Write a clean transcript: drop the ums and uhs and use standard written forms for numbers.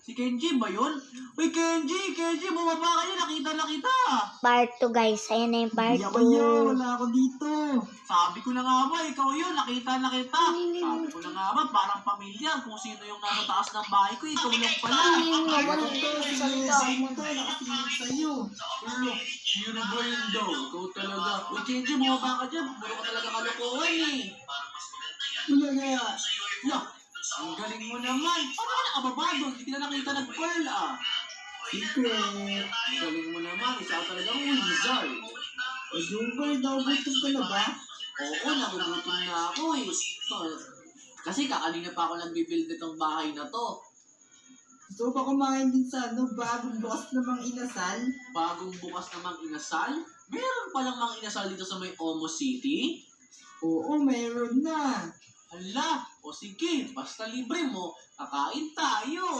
Si Kenji ba yun? Uy, Kenji, bumaba kayo, nakita na kita. Part 2 guys, ayan na yung part 2. Wala ako dito. Sabi ko na nga ba, ikaw yun, nakita na kita. Sabi ko na nga ba, parang pamilya, kung sino yung nasa taas ng bahay ko, ikaw lang pala. Nakatingin sa'yo. Pero, sino ba yun daw? Ikaw talaga. Uy, Kenji, bumaba ka dyan. Puro ka talaga kalokohan eh. Wala kaya. Yeah. Ang galing mo naman. Paano ka nakababa doon? Hindi ka na nakita nag-pearl ah. Secret. Ang galing mo naman. Isa ka talagang wizard. Jungkoy, nagugutom ka na ba? Oo, nagugutom na ako eh. Kasi kakanina pa ako nag-build nitong bahay na to. Gusto pa kumain din sa bagong bukas namang inasal? Bagong bukas namang inasal? Meron palang mang inasal dito sa may Omo City? Oo, mayroon na. Hala, o sige, basta libre mo, kakain tayo.